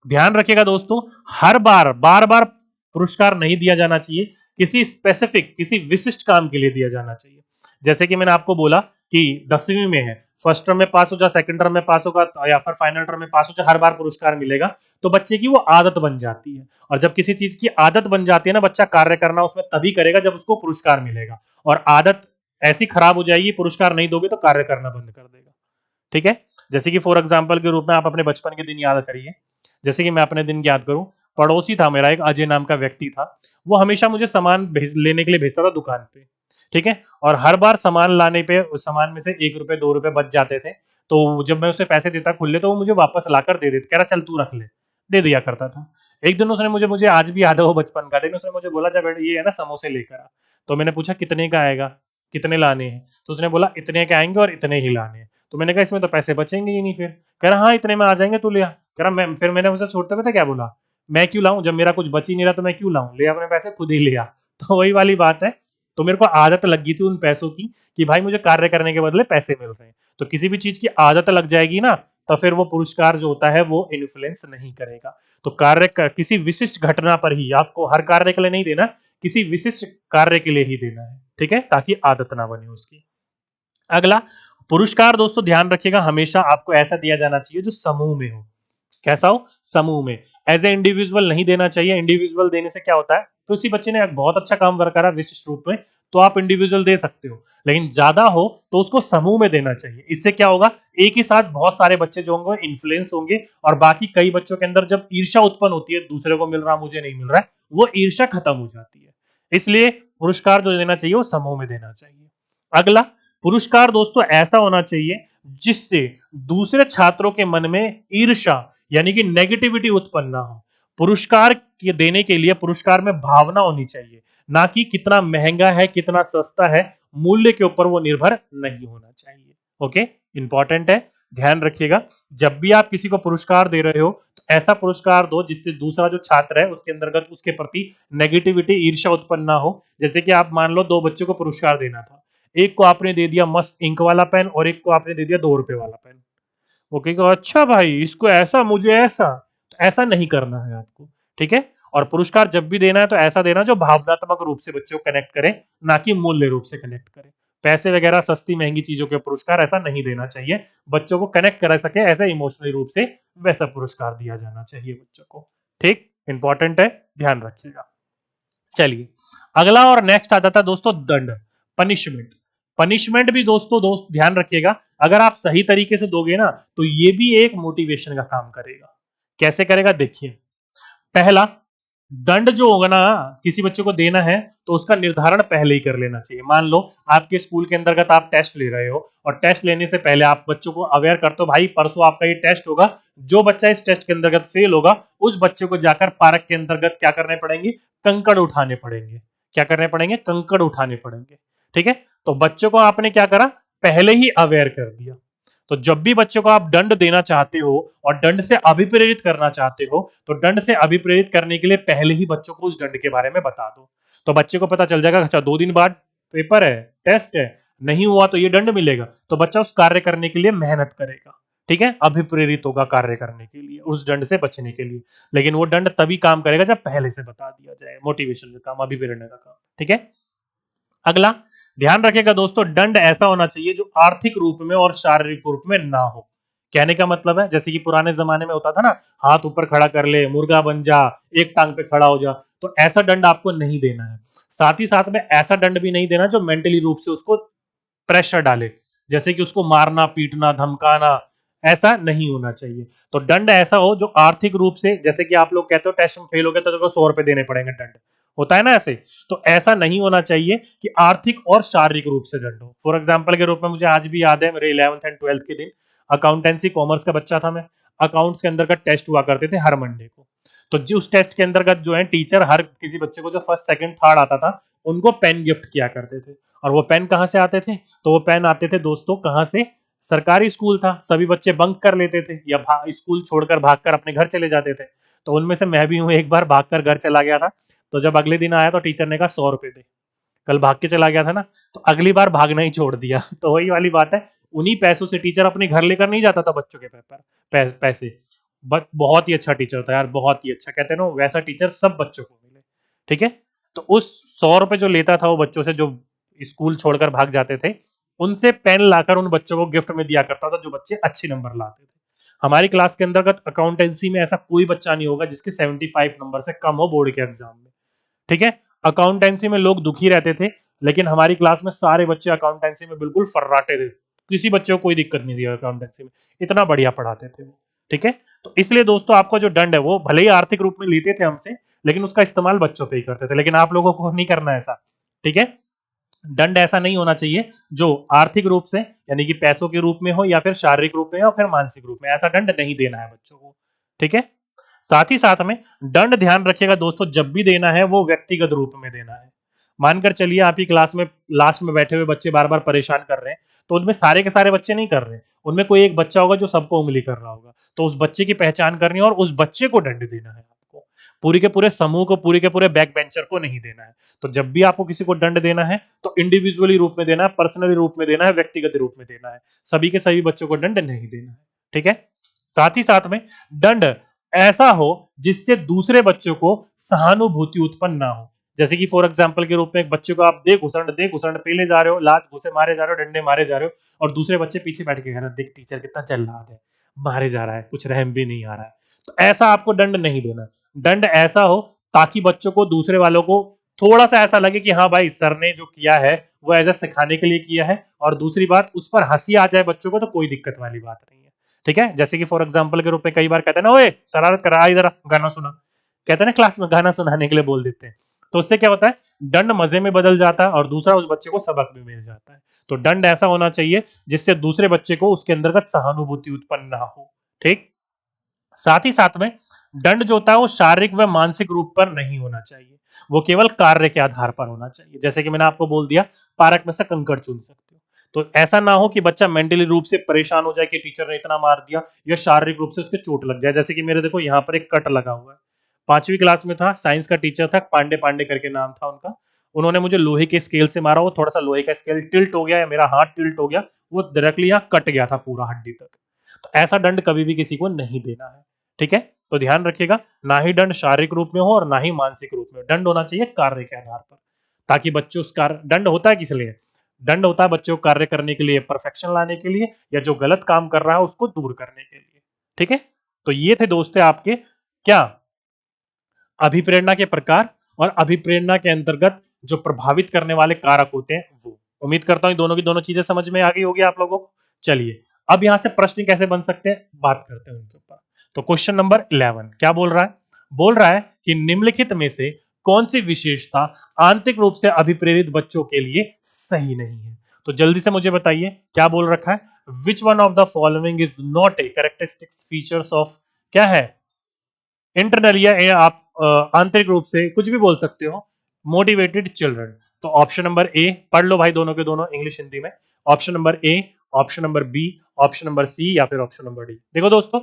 ध्यान रखिएगा दोस्तों, हर बार बार बार पुरस्कार नहीं दिया जाना चाहिए, किसी स्पेसिफिक किसी विशिष्ट काम के लिए दिया जाना चाहिए। जैसे कि मैंने आपको बोला कि 10वीं में है, फर्स्ट टर्म में पास हो जा, सेकंड टर्म में पास होगा या फिर फाइनल टर्म में पास हो जा, हर बार पुरस्कार मिलेगा। तो बच्चे की वो आदत बन जाती है, और जब किसी चीज की आदत बन जाती है ना, बच्चा कार्य करना उसमें तभी करेगा जब उसको पुरस्कार मिलेगा। और आदत ऐसी खराब हो जाएगी, पुरस्कार नहीं दोगे तो कार्य करना बंद कर देगा। ठीक है, जैसे कि फॉर एग्जाम्पल के रूप में आप अपने बचपन के दिन याद करिए। जैसे कि मैं अपने दिन याद करूं, पड़ोसी था मेरा, एक अजय नाम का व्यक्ति था, वो हमेशा मुझे सामान लेने के लिए भेजता था दुकान पे। ठीक है, और हर बार सामान लाने पे उस सामान में से 1 रुपए 2 रुपए बच जाते थे, तो जब मैं उसे पैसे देता खुले तो वो मुझे वापस लाकर दे देते, कह रहा चल तू रख ले, दे दिया करता था। एक दिन उसने मुझे मुझे आज भी याद है वो बचपन का दिन, उसने मुझे बोला जब ये है ना समोसे लेकर आ। तो मैंने पूछा कितने का आएगा, कितने लाने हैं, तो उसने बोला इतने के आएंगे और इतने ही लाने हैं। तो मैंने कहा इसमें तो पैसे बचेंगे ही नहीं। फिर कह रहा हाँ इतने में आ जाएंगे, तू ले आ। कह रहा मैं, फिर मैंने उसे छोड़ते पता क्या बोला, मैं क्यों लाऊं, जब मेरा कुछ बच ही नहीं रहा तो मैं क्यों लाऊं, ले अपने पैसे खुद ही ले आ। तो वही वाली बात है। तो मेरे को आदत लग गई थी उन पैसों की कि भाई मुझे कार्य करने के बदले पैसे मिल रहे हैं। तो किसी भी चीज की आदत लग जाएगी ना, तो फिर वो पुरस्कार जो होता है वो इन्फ्लुएंस नहीं करेगा। तो किसी विशिष्ट घटना पर ही, आपको हर कार्य के लिए नहीं देना, किसी विशिष्ट कार्य के लिए ही देना है। ठीक है, ताकि आदत ना बने उसकी। अगला पुरस्कार दोस्तों ध्यान रखिएगा, हमेशा आपको ऐसा दिया जाना चाहिए जो समूह में हो। कैसा हो, समूह में। एज ए इंडिविजुअल नहीं देना चाहिए, इंडिविजुअल देने से क्या होता है, तो उसी बच्चे ने बहुत अच्छा काम करा विशिष्ट रूप में, तो आप इंडिविजुअल दे सकते हो, लेकिन ज्यादा हो तो उसको समूह में देना चाहिए। इससे क्या होगा, एक ही साथ बहुत सारे बच्चे जो होंगे इन्फ्लुएंस होंगे, और बाकी कई बच्चों के अंदर जब ईर्ष्या उत्पन्न होती है, दूसरे को मिल रहा मुझे नहीं मिल रहा है, वो ईर्ष्या खत्म हो जाती है। इसलिए पुरस्कार जो देना चाहिए वो समूह में देना चाहिए। अगला पुरस्कार दोस्तों ऐसा होना चाहिए जिससे दूसरे छात्रों के मन में ईर्ष्या यानी कि नेगेटिविटी उत्पन्न ना हो। पुरस्कार के देने के लिए पुरस्कार में भावना होनी चाहिए, ना कि कितना महंगा है कितना सस्ता है, मूल्य के ऊपर वो निर्भर नहीं होना चाहिए। ओके, इंपॉर्टेंट है, ध्यान रखिएगा। जब भी आप किसी को पुरस्कार दे रहे हो तो ऐसा पुरस्कार दो जिससे दूसरा जो छात्र है उसके अंतर्गत उसके प्रति नेगेटिविटी ईर्ष्या उत्पन्न ना हो। जैसे कि आप मान लो 2 बच्चों को पुरस्कार देना था, एक को आपने दे दिया मस्त इंक वाला पेन और एक को आपने दे दिया 2 रुपए वाला पेन। वो कहेगा अच्छा भाई इसको ऐसा मुझे ऐसा, तो ऐसा नहीं करना है आपको। ठीक है, और पुरस्कार जब भी देना है तो ऐसा देना जो भावनात्मक रूप से बच्चों को कनेक्ट करे, ना कि मूल्य रूप से कनेक्ट करे। पैसे वगैरह सस्ती महंगी चीजों के पुरस्कार ऐसा नहीं देना चाहिए, बच्चों को कनेक्ट करा सके ऐसे इमोशनली रूप से, वैसा पुरस्कार दिया जाना चाहिए बच्चों को। ठीक, इंपॉर्टेंट है, ध्यान रखिएगा। चलिए अगला और नेक्स्ट आ जाता है दोस्तों दंड, पनिशमेंट। पनिशमेंट भी दोस्त ध्यान रखिएगा, अगर आप सही तरीके से दोगे ना तो ये भी एक मोटिवेशन का काम करेगा। कैसे करेगा देखिए, पहला दंड जो होगा ना किसी बच्चे को देना है तो उसका निर्धारण पहले ही कर लेना चाहिए। मान लो आपके स्कूल के अंतर्गत आप टेस्ट ले रहे हो और टेस्ट लेने से पहले आप बच्चों को अवेयर करते हो भाई परसों आपका ये टेस्ट होगा, जो बच्चा इस टेस्ट के अंतर्गत फेल होगा उस बच्चे को जाकर पार्क के अंतर्गत क्या करने पड़ेंगे, कंकड़ उठाने पड़ेंगे। क्या करने पड़ेंगे, कंकड़ उठाने पड़ेंगे। ठीक है, तो बच्चों को आपने क्या करा, पहले ही अवेयर कर दिया। तो जब भी बच्चों को आप दंड देना चाहते हो और दंड से अभिप्रेरित करना चाहते हो तो दंड से अभिप्रेरित करने के लिए पहले ही बच्चों को उस दंड के बारे में बता दो। तो बच्चे को पता चल जाएगा अच्छा 2 दिन बाद पेपर है, टेस्ट है, नहीं हुआ तो ये दंड मिलेगा, तो बच्चा उस कार्य करने के लिए मेहनत करेगा। ठीक है, अभिप्रेरित होगा कार्य करने के लिए उस दंड से बचने के लिए। लेकिन वो दंड तभी काम करेगा जब पहले से बता दिया जाए, मोटिवेशन का काम, अभिप्रेरणा का काम। ठीक है, अगला ध्यान रखिएगा दोस्तों, दंड ऐसा होना चाहिए जो आर्थिक रूप में और शारीरिक रूप में ना हो। कहने का मतलब है जैसे कि पुराने जमाने में होता था ना, हाथ ऊपर खड़ा कर ले, मुर्गा बन जा, एक टांग पे खड़ा हो जा, तो ऐसा दंड आपको नहीं देना है। साथ ही साथ में ऐसा दंड भी नहीं देना जो मेंटली रूप से उसको प्रेशर डाले, जैसे कि उसको मारना पीटना धमकाना, ऐसा नहीं होना चाहिए। तो दंड ऐसा हो जो आर्थिक रूप से, जैसे कि आप लोग कहते हो टेस्ट में फेल हो गया तो तेरे को 100 रुपए देने पड़ेंगे दंड, होता है ना ऐसे, तो ऐसा नहीं होना चाहिए कि आर्थिक और शारीरिक रूप से दंड हो। फॉर एग्जाम्पल के रूप में मुझे आज भी याद है मेरे 11th एंड 12th के दिन, अकाउंटेंसी कॉमर्स का बच्चा था मैं, अकाउंट्स के अंदर का टेस्ट हुआ करते थे हर मंडे को। तो जो उस टेस्ट के अंतर्गत जो है टीचर हर किसी बच्चे को जो फर्स्ट सेकंड थर्ड आता था उनको पेन गिफ्ट किया करते थे। और वो पेन कहाँ से आते थे, तो वो पेन आते थे दोस्तों कहाँ से, सरकारी स्कूल था, सभी बच्चे बंक कर लेते थे या स्कूल छोड़कर भागकर अपने घर चले जाते थे। तो उनमें से मैं भी हूँ, एक बार भागकर घर चला गया था। तो जब अगले दिन आया तो टीचर ने कहा 100 रुपए दे, कल भाग के चला गया था ना, तो अगली बार भागना ही छोड़ दिया। तो वही वाली बात है, उन्हीं पैसों से टीचर अपने घर लेकर नहीं जाता था बच्चों के पेपर पैसे। बट बहुत ही अच्छा टीचर था यार, बहुत ही अच्छा, कहते हैं ना वैसा टीचर सब बच्चों को मिले। ठीक है, तो उस 100 रुपए जो लेता था वो बच्चों से जो स्कूल छोड़कर भाग जाते थे, उनसे पेन लाकर उन बच्चों को गिफ्ट में दिया करता था जो बच्चे अच्छे नंबर लाते थे। हमारी क्लास के अंतर्गत अकाउंटेंसी में ऐसा कोई बच्चा नहीं होगा जिसके 75 नंबर से कम हो बोर्ड के एग्जाम में। ठीक है, अकाउंटेंसी में लोग दुखी रहते थे, लेकिन हमारी क्लास में सारे बच्चे अकाउंटेंसी में बिल्कुल फर्राटे थे, किसी बच्चे को कोई दिक्कत नहीं थी अकाउंटेंसी में, इतना बढ़िया पढ़ाते थे वो। ठीक है, तो इसलिए दोस्तों आपका जो दंड है वो भले ही आर्थिक रूप में लेते थे हमसे, लेकिन उसका इस्तेमाल बच्चों पे ही करते थे, लेकिन आप लोगों को नहीं करना है ऐसा। ठीक है, दंड ऐसा नहीं होना चाहिए जो आर्थिक रूप से यानी कि पैसों के रूप में हो या फिर शारीरिक रूप में या फिर मानसिक रूप में, ऐसा दंड नहीं देना है बच्चों को। ठीक है, साथ ही साथ में दंड ध्यान रखिएगा दोस्तों, जब भी देना है वो व्यक्तिगत रूप में देना है। मानकर चलिए आप ही क्लास में लास्ट में बैठे हुए बच्चे बार बार परेशान कर रहे हैं, तो उनमें सारे के सारे बच्चे नहीं कर रहे हैं, उनमें कोई एक बच्चा होगा जो सबको उंगली कर रहा होगा, तो उस बच्चे की पहचान करनी है और उस बच्चे को दंड देना है आपको, पूरे के पूरे समूह को, पूरे के पूरे बैक बेंचर को नहीं देना है। तो जब भी आपको किसी को दंड देना है तो इंडिविजुअली रूप में देना है, पर्सनली रूप में देना है, व्यक्तिगत रूप में देना है, सभी के सभी बच्चों को दंड नहीं देना है। ठीक है, साथ ही साथ में दंड ऐसा हो जिससे दूसरे बच्चों को सहानुभूति उत्पन्न ना हो। जैसे कि फॉर एग्जाम्पल के रूप में एक बच्चे को आप दे घुसंड पेले जा रहे हो, लात घुसे मारे जा रहे हो, डंडे मारे जा रहे हो, और दूसरे बच्चे पीछे बैठ के कह रहे हैं देख टीचर कितना जल्लाद है, मारे जा रहा है, कुछ रहम भी नहीं आ रहा है, तो ऐसा आपको दंड नहीं देना। दंड ऐसा हो ताकि बच्चों को, दूसरे वालों को थोड़ा सा ऐसा लगे कि हाँ भाई सर ने जो किया है वो एज ए सिखाने के लिए किया है, और दूसरी बात उस पर हंसी आ जाए बच्चों को तो कोई दिक्कत वाली बात नहीं है। ठीक है, जैसे कि फॉर एग्जाम्पल के रूप में कई बार कहते हैं ना ओए शरारत करा इधर गाना सुना, कहते हैं ना क्लास में गाना सुनाने के लिए बोल देते हैं, तो उससे क्या होता है दंड मजे में बदल जाता है और दूसरा उस बच्चे को सबक भी मिल जाता है। तो दंड ऐसा होना चाहिए जिससे दूसरे बच्चे को उसके अंतर्गत सहानुभूति उत्पन्न ना हो। ठीक, साथ ही साथ में दंड जो होता है वो शारीरिक व मानसिक रूप पर नहीं होना चाहिए, वो केवल कार्य के आधार पर होना चाहिए। जैसे कि मैंने आपको बोल दिया पार्क में से कंकड़ चुन सकते हो, तो ऐसा ना हो कि बच्चा मेंटली रूप से परेशान हो जाए कि टीचर ने इतना मार दिया, या शारीरिक रूप से उसके चोट लग जाए। जैसे कि मेरे देखो यहाँ पर एक कट लगा हुआ है, 5वीं क्लास में था, साइंस का टीचर था, पांडे पांडे करके नाम था उनका, उन्होंने मुझे लोहे के स्केल से मारा, वो थोड़ा सा लोहे का स्केल टिल्ट हो गया या मेरा हाथ टिल्ट हो गया, वो डायरेक्टली यहाँ कट गया था पूरा हड्डी तक। तो ऐसा दंड कभी भी किसी को नहीं देना है। ठीक है, तो ध्यान रखिएगा, ना ही दंड शारीरिक रूप में हो और ना ही मानसिक रूप में, दंड होना चाहिए कार्य के आधार पर, ताकि बच्चे उस कार्य, दंड होता है किस लिए, दंड होता है बच्चों को कार्य करने के लिए, परफेक्शन लाने के लिए, या जो गलत काम कर रहा है उसको दूर करने के लिए। ठीक है, तो ये थे दोस्तों आपके क्या, अभिप्रेरणा के प्रकार और अभिप्रेरणा के अंतर्गत जो प्रभावित करने वाले कारक होते हैं वो। उम्मीद करता हूं दोनों की दोनों चीजें समझ में आ गई होगी आप लोगों को। चलिए अब यहां से प्रश्न कैसे बन सकते हैं बात करते हैं उनके ऊपर। तो क्वेश्चन नंबर 11 क्या बोल रहा है, बोल रहा है कि निम्नलिखित में से कौन सी विशेषता आंतरिक रूप से अभिप्रेरित बच्चों के लिए सही नहीं है। तो जल्दी से मुझे बताइए क्या बोल रखा है, which one of the following is not a characteristics features of, क्या है, इंटरनल या आप आंतरिक रूप से कुछ भी बोल सकते हो, मोटिवेटेड चिल्ड्रन। तो ऑप्शन नंबर ए, पढ़ लो भाई दोनों के दोनों इंग्लिश हिंदी में, option number A, option number B, option number C या फिर ऑप्शन नंबर डी। देखो दोस्तों,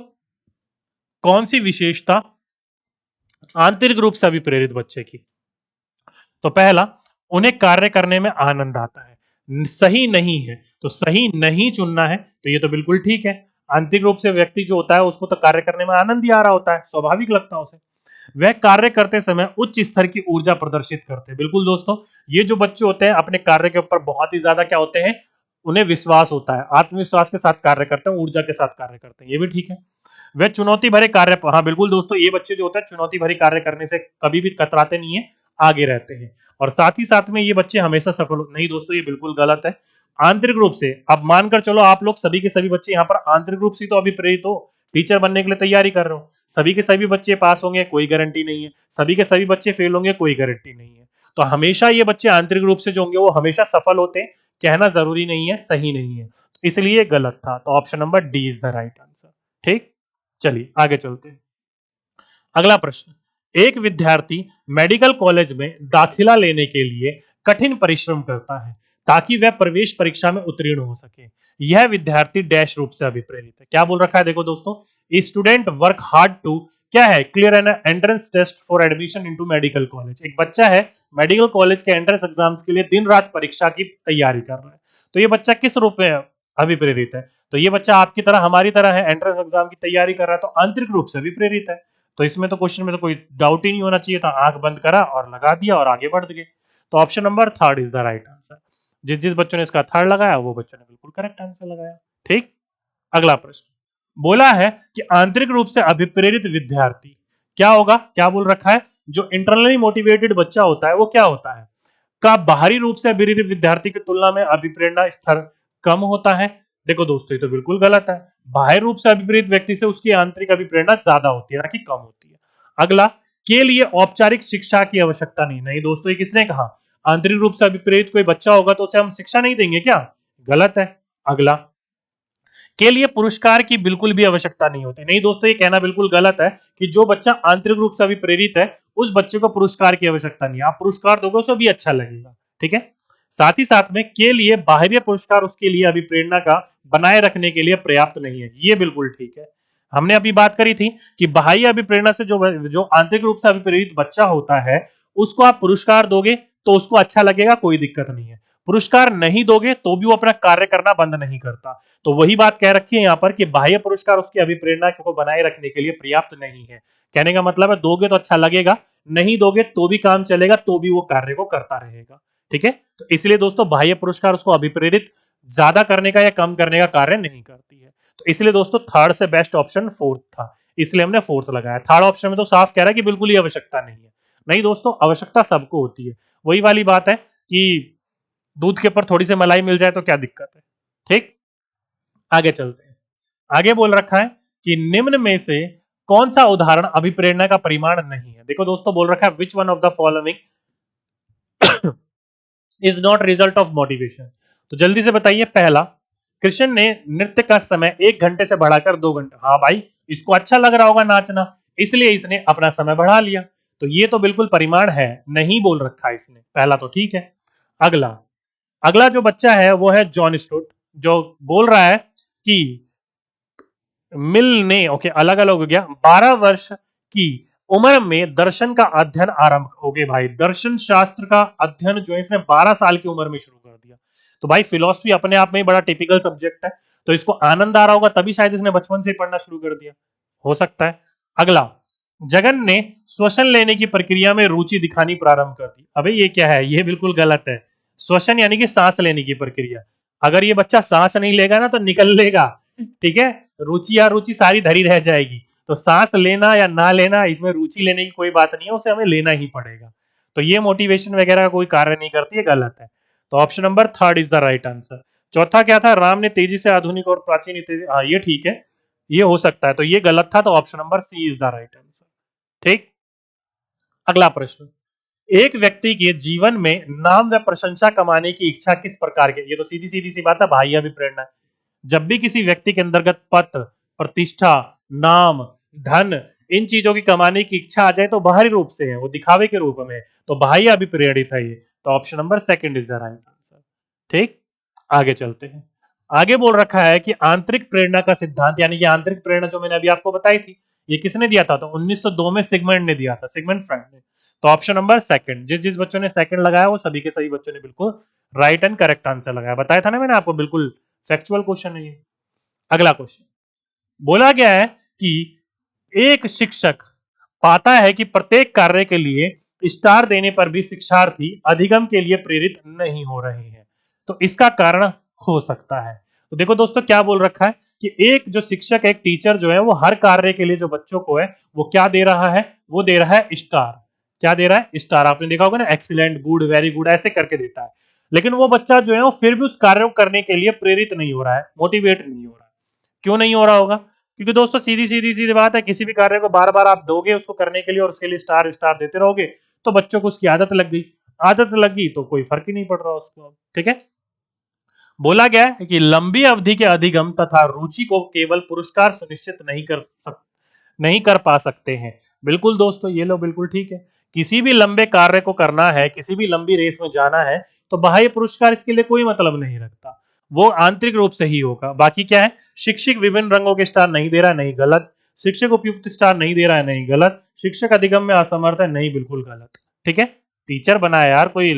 कौन सी विशेषता आंतरिक रूप से अभिप्रेरित बच्चे की, तो पहला, उन्हें कार्य करने में आनंद आता है, सही नहीं है, तो सही नहीं चुनना है, तो ये तो बिल्कुल ठीक है। आंतरिक रूप से व्यक्ति जो होता है उसको तो कार्य करने में आनंद ही आ रहा होता है, स्वाभाविक लगता है उसे। वह कार्य करते समय उच्च स्तर की ऊर्जा प्रदर्शित करते हैं। बिल्कुल दोस्तों, ये जो बच्चे होते हैं अपने कार्य के ऊपर बहुत ही ज्यादा क्या होते हैं, उन्हें विश्वास होता है, आत्मविश्वास के साथ कार्य करते हैं, ऊर्जा के साथ कार्य करते हैं, ये भी ठीक है। वे चुनौती भरे कार्य, हाँ बिल्कुल दोस्तों, ये बच्चे जो होते हैं चुनौती भरे कार्य करने से कभी भी कतराते नहीं है, आगे रहते हैं। और साथ ही साथ में ये बच्चे हमेशा सफल नहीं दोस्तों, ये बिल्कुल गलत है। आंतरिक रूप से, अब मानकर चलो आप लोग सभी के सभी बच्चे यहाँ पर आंतरिक रूप से तो अभिप्रेरित हो, टीचर बनने के लिए तैयारी कर रहे हो, सभी के सभी बच्चे पास होंगे कोई गारंटी नहीं है, सभी के सभी बच्चे फेल होंगे कोई गारंटी नहीं है। तो हमेशा ये बच्चे आंतरिक रूप से जो होंगे वो हमेशा सफल होते हैं, कहना जरूरी नहीं है, सही नहीं है, तो इसलिए गलत था। तो option number D is the right answer. ठीक, चलिए आगे चलते हैं। अगला प्रश्न, एक विद्यार्थी मेडिकल कॉलेज में दाखिला लेने के लिए कठिन परिश्रम करता है ताकि वह प्रवेश परीक्षा में उत्तीर्ण हो सके। यह विद्यार्थी डैश रूप से अभिप्रेरित है। क्या बोल रखा है, देखो दोस्तों, स्टूडेंट वर्क हार्ड टू, क्या है, clear an entrance test for admission into medical college. एक बच्चा है मेडिकल कॉलेज के एंट्रेंस एग्जाम्स के लिए दिन रात परीक्षा की तैयारी कर रहा है। तो ये बच्चा किस रूप में अभिप्रेरित है, तो ये बच्चा आपकी तरह हमारी तरह है, एंट्रेंस एग्जाम की तैयारी कर रहा है, तो आंतरिक रूप से अभिप्रेरित है। तो इसमें तो क्वेश्चन में तो कोई डाउट ही नहीं होना चाहिए था, आंख बंद करा और लगा दिया और आगे बढ़ गए। तो option number third is the right answer. जिस जिस बच्चों ने इसका थर्ड लगाया वो बच्चों ने बिल्कुल करेक्ट आंसर लगाया। ठीक, अगला प्रश्न बोला है कि आंतरिक रूप से अभिप्रेरित विद्यार्थी क्या होगा, क्या बोल रखा है, जो इंटरनली मोटिवेटेड बच्चा होता है वो क्या होता है, का बाहरी रूप से अभिप्रेरित विद्यार्थी की तुलना में अभिप्रेरणा स्तर कम होता है। देखो दोस्तों, ये तो बिल्कुल गलत है, बाह्य रूप से अभिप्रेरित व्यक्ति से उसकी आंतरिक अभिप्रेरणा ज्यादा होती है ना कि कम होती है। अगला, के लिए औपचारिक शिक्षा की आवश्यकता नहीं। नहीं दोस्तों, ये किसने कहा, आंतरिक रूप से अभिप्रेरित कोई बच्चा होगा तो उसे हम शिक्षा नहीं देंगे क्या, गलत है। अगला, के लिए पुरस्कार की बिल्कुल भी आवश्यकता नहीं होती। नहीं दोस्तों, ये कहना बिल्कुल गलत है कि जो बच्चा आंतरिक रूप से अभिप्रेरित है उस बच्चे को पुरस्कार की आवश्यकता नहीं है, आप पुरस्कार दोगे उसे भी अच्छा लगेगा। ठीक है, साथ ही साथ में के लिए बाहरी पुरस्कार उसके लिए अभिप्रेरणा का बनाए रखने के लिए पर्याप्त नहीं है, ये बिल्कुल ठीक है। हमने अभी बात करी थी कि बाह्य अभिप्रेरणा से जो आंतरिक रूप से अभिप्रेरित बच्चा होता है उसको आप पुरस्कार दोगे तो उसको अच्छा लगेगा, कोई दिक्कत नहीं है। पुरस्कार नहीं दोगे तो भी वो अपना कार्य करना बंद नहीं करता। तो वही बात कह रखी है यहाँ पर कि बाह्य पुरस्कार उसकी अभिप्रेरणा को बनाए रखने के लिए पर्याप्त नहीं है। कहने का मतलब है दोगे तो अच्छा लगेगा, नहीं दोगे तो भी काम चलेगा, तो भी वो कार्य को करता रहेगा। ठीक है, तो इसलिए दोस्तों बाह्य पुरस्कार उसको अभिप्रेरित ज्यादा करने का या कम करने का कार्य नहीं करती है। तो इसलिए दोस्तों थर्ड से बेस्ट ऑप्शन फोर्थ था, इसलिए हमने फोर्थ लगाया। थर्ड ऑप्शन में तो साफ कह रहा है कि बिल्कुल ही आवश्यकता नहीं है। नहीं दोस्तों, आवश्यकता सबको होती है, वही वाली बात है कि दूध के ऊपर थोड़ी सी मलाई मिल जाए तो क्या दिक्कत है। ठीक, आगे चलते हैं। आगे बोल रखा है कि निम्न में से कौन सा उदाहरण अभिप्रेरणा का परिमाण नहीं है। देखो दोस्तों, बोल रखा है which one of the following is not result of motivation. तो जल्दी से बताइए, पहला, कृष्ण ने नृत्य का समय 1 घंटे से बढ़ाकर 2 घंटे, हाँ भाई इसको अच्छा लग रहा होगा नाचना, इसलिए इसने अपना समय बढ़ा लिया। तो ये तो बिल्कुल परिमाण है, नहीं बोल रखा है इसने, पहला तो ठीक है। अगला, अगला जो बच्चा है वो है जॉन स्टोट, जो बोल रहा है कि मिल ने, ओके अलग अलग हो गया, 12 वर्ष की उम्र में दर्शन का अध्ययन आरंभ हो गए। भाई दर्शन शास्त्र का अध्ययन जो है इसने 12 साल की उम्र में शुरू कर दिया। तो भाई फिलोसफी अपने आप में ही बड़ा टिपिकल सब्जेक्ट है, तो इसको आनंद आ रहा होगा तभी शायद इसने बचपन से ही पढ़ना शुरू कर दिया, हो सकता है। अगला, जगन ने श्वसन लेने की प्रक्रिया में रुचि दिखानी प्रारंभ कर दी। अबे ये क्या है, ये बिल्कुल गलत है। श्वसन यानी कि सांस लेने की प्रक्रिया, अगर ये बच्चा सांस नहीं लेगा ना तो निकल लेगा। ठीक है, रुचि या रुचि सारी धरी रह जाएगी। तो सांस लेना या ना लेना, इसमें रुचि लेने की कोई बात नहीं है, उसे हमें लेना ही पड़ेगा। तो ये मोटिवेशन वगैरह का कोई कार्य नहीं करती है, गलत है। तो option number third is the right answer. चौथा क्या था, राम ने तेजी से आधुनिक और प्राचीन हाँ ये ठीक है, ये हो सकता है, तो ये गलत था, तो option number C is the right answer. ठीक, अगला प्रश्न, एक व्यक्ति के जीवन में नाम व प्रशंसा कमाने की इच्छा किस प्रकार की? ये तो सीधी सीधी सी बात है, बाह्य अभिप्रेरणा है। जब भी किसी व्यक्ति के अंतर्गत पद, प्रतिष्ठा, नाम, धन, इन चीजों की कमाने की इच्छा आ जाए तो बाहरी रूप से है, वो दिखावे के रूप में है, तो बाह्य अभिप्रेरित है ये। तो option number second is the right answer. ठीक, आगे चलते हैं। आगे बोल रखा है कि आंतरिक प्रेरणा का सिद्धांत, यानी कि आंतरिक प्रेरणा जो मैंने अभी आपको बताई थी, ये किसने दिया था? तो 1902 में सिगमंड ने दिया था, सिगमंड फ्राइड ने। तो ऑप्शन नंबर सेकंड, जिस जिस बच्चों ने सेकंड लगाया वो सभी के सभी बच्चों ने बिल्कुल राइट एंड करेक्ट आंसर लगाया। बताया था ना मैंने आपको, बिल्कुल फैक्चुअल क्वेश्चन है ये। अगला क्वेश्चन बोला गया है कि एक शिक्षक पाता है कि प्रत्येक कार्य के लिए स्टार देने पर भी शिक्षार्थी अधिगम के लिए प्रेरित नहीं हो रहे हैं, तो इसका कारण हो सकता है। तो देखो दोस्तों क्या बोल रखा है कि एक जो शिक्षक, एक टीचर जो है वो हर कार्य के लिए जो बच्चों को है वो क्या दे रहा है? वो दे रहा है स्टार। क्या दे रहा है? स्टार। आपने देखा होगा ना, एक्सीलेंट, गुड, वेरी गुड ऐसे करके देता है। लेकिन वो बच्चा जो है वो फिर भी उस कार्य को करने के लिए प्रेरित नहीं हो रहा है, मोटिवेट नहीं हो रहा है। क्यों नहीं हो रहा होगा? क्योंकि दोस्तों सीधी सीधी सीधी बात है, किसी भी कार्य को बार बार आप दोगे उसको करने के लिए और उसके लिए स्टार स्टार देते रहोगे तो बच्चों को उसकी आदत लग गई। आदत लगी तो कोई फर्क ही नहीं पड़ रहा उसको। ठीक है, बोला गया है कि लंबी अवधि के अधिगम तथा रुचि को केवल पुरस्कार सुनिश्चित नहीं कर पा सकते हैं। बिल्कुल दोस्तों, ये लो बिल्कुल ठीक है। किसी भी लंबे कार्य को करना है, किसी भी लंबी रेस में जाना है तो बाह्य पुरस्कार इसके लिए कोई मतलब नहीं रखता, वो आंतरिक रूप से ही होगा। बाकी क्या है, शिक्षक विभिन्न रंगों के स्टार नहीं दे रहा है, नहीं गलत। शिक्षक उपयुक्त स्टार नहीं दे रहा है, नहीं गलत। शिक्षक अधिगम में असमर्थ है, नहीं बिल्कुल गलत। ठीक है, टीचर बनाया यार, कोई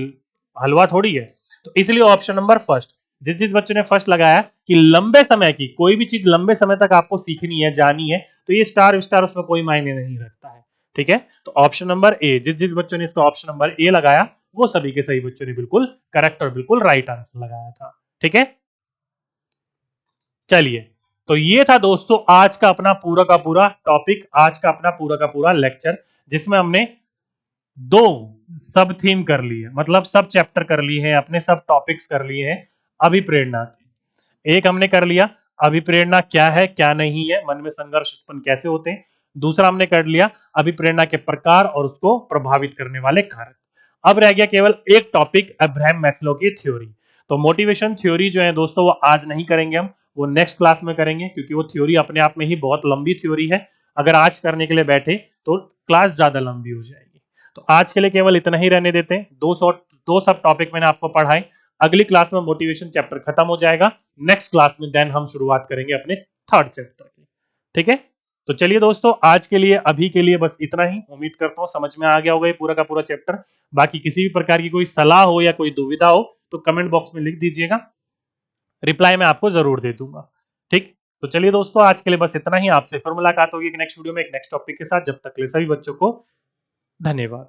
हलवा थोड़ी है। तो इसलिए ऑप्शन नंबर फर्स्ट, जिस जिस बच्चे ने फर्स्ट लगाया कि लंबे समय की कोई भी चीज लंबे समय तक आपको सीखनी है, जानी है, तो ये स्टार स्टार उसमें कोई मायने नहीं रखता है। ठीक है, तो ऑप्शन नंबर ए, जिस जिस बच्चों ने इसका ऑप्शन नंबर ए लगाया वो सभी के सही बच्चों ने बिल्कुल करेक्ट और बिल्कुल राइट आंसर लगाया था। ठीक है, चलिए, तो ये था दोस्तों आज का अपना पूरा का पूरा टॉपिक, आज का अपना पूरा का पूरा लेक्चर, जिसमें हमने दो सब थीम कर ली है, मतलब सब चैप्टर कर लिए हैं, अपने सब टॉपिक्स कर लिए हैं अभिप्रेरणा के। एक हमने कर लिया अभिप्रेरणा क्या है क्या नहीं है, मन में संघर्ष उत्पन्न कैसे होते हैं। दूसरा हमने कर लिया अभिप्रेरणा के प्रकार और उसको प्रभावित करने वाले कारक। अब रह गया केवल एक टॉपिक, अब्राहम मैस्लो की थ्योरी। तो मोटिवेशन थ्योरी जो है दोस्तों वो आज नहीं करेंगे हम, वो नेक्स्ट क्लास में करेंगे, क्योंकि वो थ्योरी अपने आप में ही बहुत लंबी थ्योरी है। अगर आज करने के लिए बैठे तो क्लास ज्यादा लंबी हो जाएगी। तो आज के लिए केवल इतना ही रहने देते हैं। दो सब टॉपिक मैंने आपको पढ़ाए। अगली क्लास में मोटिवेशन चैप्टर खत्म हो जाएगा। नेक्स्ट क्लास में देन हम शुरुआत करेंगे अपने थर्ड चैप्टर की। ठीक है, तो चलिए दोस्तों, आज के लिए अभी के लिए बस इतना ही। उम्मीद करता हूं समझ में आ गया होगा ये पूरा का पूरा चैप्टर। बाकी किसी भी प्रकार की कोई सलाह हो या कोई दुविधा हो तो कमेंट बॉक्स में लिख दीजिएगा, रिप्लाई मैं आपको जरूर दे दूंगा। ठीक, तो चलिए दोस्तों, आज के लिए बस इतना ही। आपसे फिर मुलाकात होगी नेक्स्ट वीडियो में एक नेक्स्ट टॉपिक के साथ। जब तक के लिए सभी बच्चों को धन्यवाद।